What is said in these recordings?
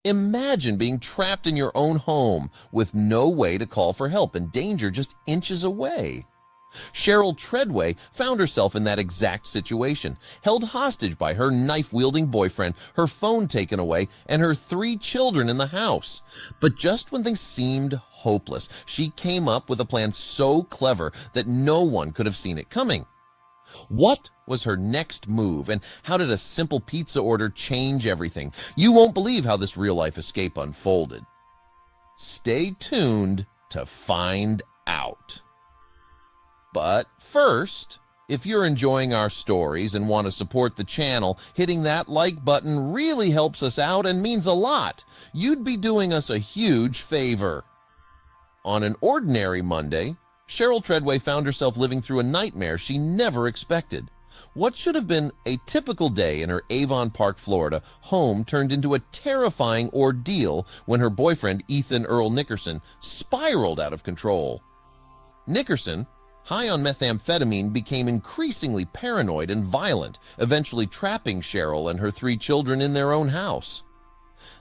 Imagine being trapped in your own home with no way to call for help and danger just inches away. Cheryl Treadway found herself in that exact situation, held hostage by her knife-wielding boyfriend, her phone taken away, and her 3 children in the house. But just when things seemed hopeless, she came up with a plan so clever that no one could have seen it coming. What was her next move, and how did a simple pizza order change everything? You won't believe how this real-life escape unfolded. Stay tuned to find out. But first, if you're enjoying our stories and want to support the channel, hitting that like button really helps us out and means a lot. You'd be doing us a huge favor. On an ordinary Monday, Cheryl Treadway found herself living through a nightmare she never expected. What should have been a typical day in her Avon Park, Florida home turned into a terrifying ordeal when her boyfriend, Ethan Earl Nickerson, spiraled out of control. Nickerson, high on methamphetamine, became increasingly paranoid and violent, eventually trapping Cheryl and her 3 children in their own house.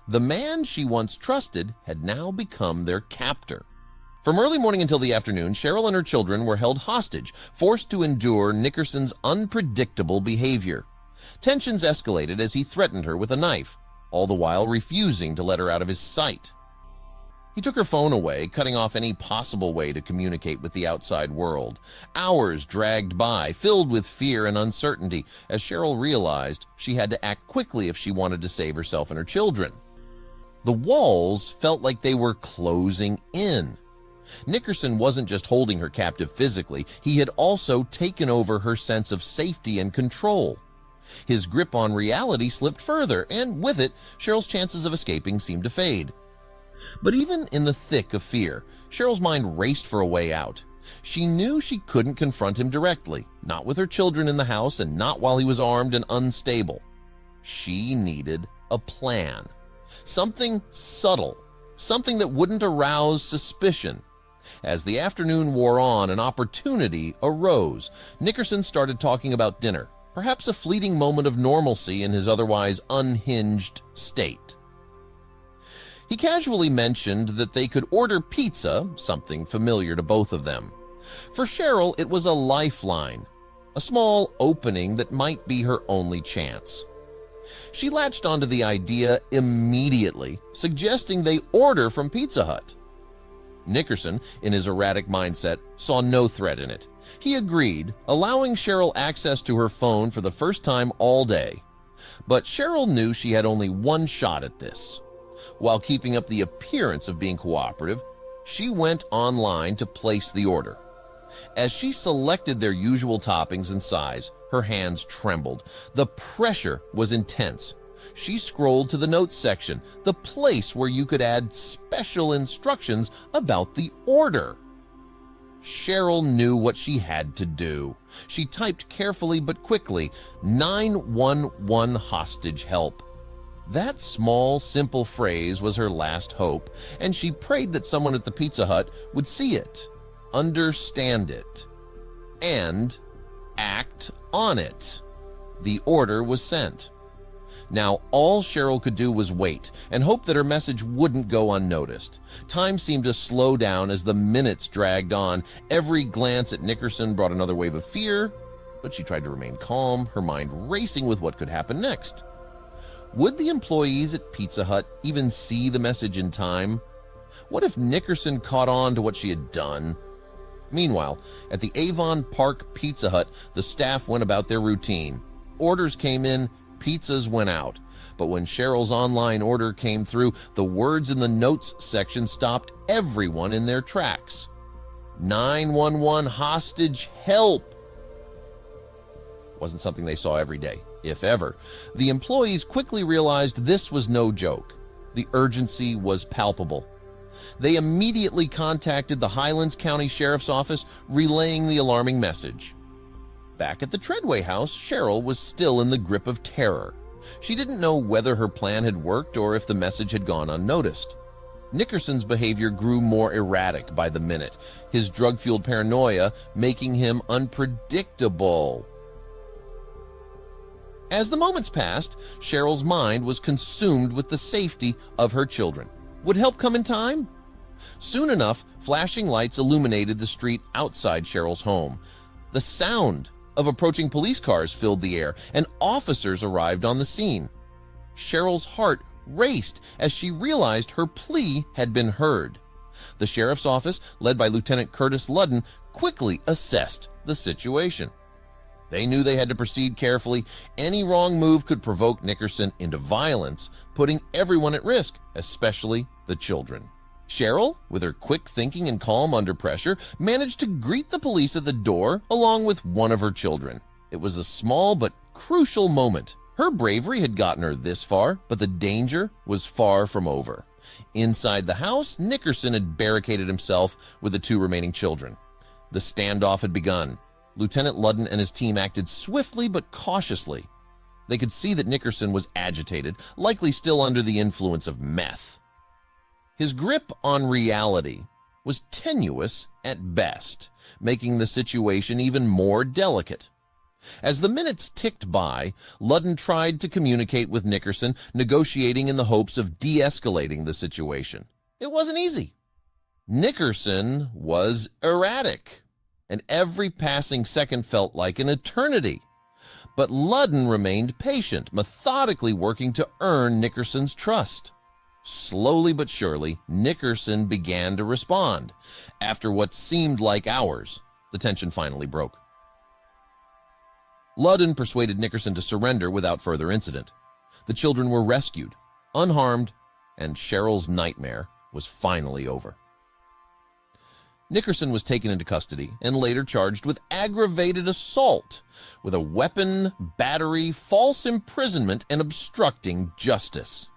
The man she once trusted had now become their captor. From early morning until the afternoon, Cheryl and her children were held hostage, forced to endure Nickerson's unpredictable behavior. Tensions escalated as he threatened her with a knife, all the while refusing to let her out of his sight. He took her phone away, cutting off any possible way to communicate with the outside world. Hours dragged by, filled with fear and uncertainty, as Cheryl realized she had to act quickly if she wanted to save herself and her children. The walls felt like they were closing in. Nickerson wasn't just holding her captive physically, he had also taken over her sense of safety and control. His grip on reality slipped further, and with it, Cheryl's chances of escaping seemed to fade. But even in the thick of fear, Cheryl's mind raced for a way out. She knew she couldn't confront him directly, not with her children in the house and not while he was armed and unstable. She needed a plan. Something subtle, something that wouldn't arouse suspicion. As the afternoon wore on, an opportunity arose. Nickerson started talking about dinner, perhaps a fleeting moment of normalcy in his otherwise unhinged state. He casually mentioned that they could order pizza, something familiar to both of them. For Cheryl, it was a lifeline, a small opening that might be her only chance. She latched onto the idea immediately, suggesting they order from Pizza Hut. Nickerson, in his erratic mindset, saw no threat in it. He agreed, allowing Cheryl access to her phone for the first time all day. But Cheryl knew she had only one shot at this. While keeping up the appearance of being cooperative, she went online to place the order. As she selected their usual toppings and size, her hands trembled. The pressure was intense. She scrolled to the notes section, the place where you could add special instructions about the order. Cheryl knew what she had to do. She typed carefully but quickly, 911 hostage help. That small, simple phrase was her last hope, and she prayed that someone at the Pizza Hut would see it, understand it, and act on it. The order was sent. Now, all Cheryl could do was wait and hope that her message wouldn't go unnoticed. Time seemed to slow down as the minutes dragged on. Every glance at Nickerson brought another wave of fear, but she tried to remain calm, her mind racing with what could happen next. Would the employees at Pizza Hut even see the message in time? What if Nickerson caught on to what she had done? Meanwhile, at the Avon Park Pizza Hut, the staff went about their routine. Orders came in, pizzas went out. But when Cheryl's online order came through, the words in the notes section stopped everyone in their tracks. 911 hostage help. Wasn't something they saw every day, if ever. The employees quickly realized this was no joke. The urgency was palpable. They immediately contacted the Highlands County Sheriff's Office, relaying the alarming message. Back at the Treadway house, Cheryl was still in the grip of terror. She didn't know whether her plan had worked or if the message had gone unnoticed. Nickerson's behavior grew more erratic by the minute, his drug-fueled paranoia making him unpredictable. As the moments passed, Cheryl's mind was consumed with the safety of her children. Would help come in time? Soon enough, flashing lights illuminated the street outside Cheryl's home. The sound of approaching police cars filled the air, and officers arrived on the scene. Cheryl's heart raced as she realized her plea had been heard. The sheriff's office, led by Lieutenant Curtis Ludden, quickly assessed the situation. They knew they had to proceed carefully. Any wrong move could provoke Nickerson into violence, putting everyone at risk, especially the children. Cheryl, with her quick thinking and calm under pressure, managed to greet the police at the door along with one of her children. It was a small but crucial moment. Her bravery had gotten her this far, but the danger was far from over. Inside the house, Nickerson had barricaded himself with the two remaining children. The standoff had begun. Lieutenant Ludden and his team acted swiftly but cautiously. They could see that Nickerson was agitated, likely still under the influence of meth. His grip on reality was tenuous at best, making the situation even more delicate. As the minutes ticked by, Ludden tried to communicate with Nickerson, negotiating in the hopes of de-escalating the situation. It wasn't easy. Nickerson was erratic, and every passing second felt like an eternity. But Ludden remained patient, methodically working to earn Nickerson's trust. Slowly but surely, Nickerson began to respond. After what seemed like hours, the tension finally broke. Ludden persuaded Nickerson to surrender without further incident. The children were rescued, unharmed, and Cheryl's nightmare was finally over. Nickerson was taken into custody and later charged with aggravated assault with a weapon, battery, false imprisonment, and obstructing justice.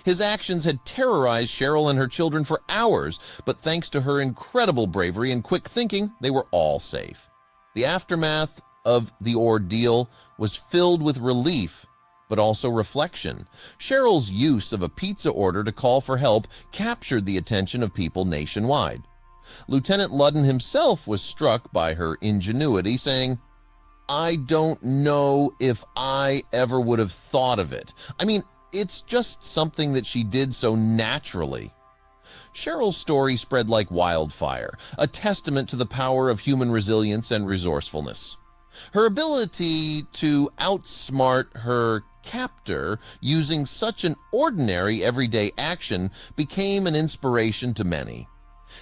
His actions had terrorized Cheryl and her children for hours, but thanks to her incredible bravery and quick thinking, they were all safe. The aftermath of the ordeal was filled with relief, but also reflection. Cheryl's use of a pizza order to call for help captured the attention of people nationwide. Lieutenant Ludden himself was struck by her ingenuity, saying, "I don't know if I ever would have thought of it. I mean, it's just something that she did so naturally." Cheryl's story spread like wildfire, a testament to the power of human resilience and resourcefulness. Her ability to outsmart her captor using such an ordinary everyday action became an inspiration to many.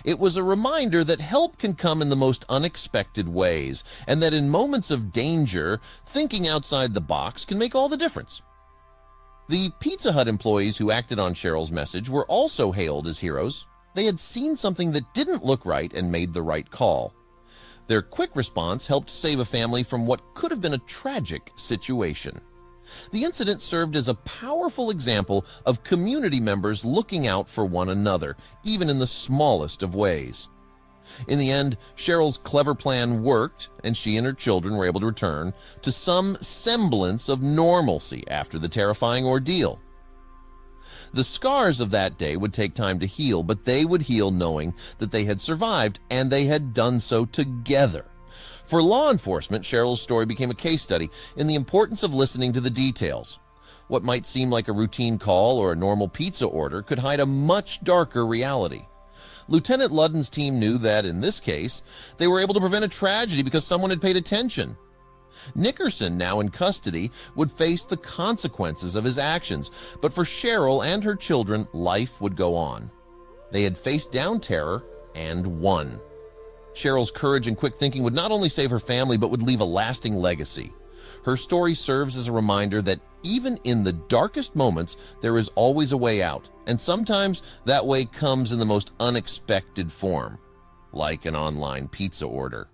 It was a reminder that help can come in the most unexpected ways, and that in moments of danger, thinking outside the box can make all the difference. The Pizza Hut employees who acted on Cheryl's message were also hailed as heroes. They had seen something that didn't look right and made the right call. Their quick response helped save a family from what could have been a tragic situation. The incident served as a powerful example of community members looking out for one another, even in the smallest of ways. In the end, Cheryl's clever plan worked, and she and her children were able to return to some semblance of normalcy after the terrifying ordeal. The scars of that day would take time to heal, but they would heal knowing that they had survived, and they had done so together. For law enforcement, Cheryl's story became a case study in the importance of listening to the details. What might seem like a routine call or a normal pizza order could hide a much darker reality. Lieutenant Ludden's team knew that, in this case, they were able to prevent a tragedy because someone had paid attention. Nickerson, now in custody, would face the consequences of his actions, but for Cheryl and her children, life would go on. They had faced down terror and won. Cheryl's courage and quick thinking would not only save her family, but would leave a lasting legacy. Her story serves as a reminder that even in the darkest moments, there is always a way out, and sometimes that way comes in the most unexpected form, like an online pizza order.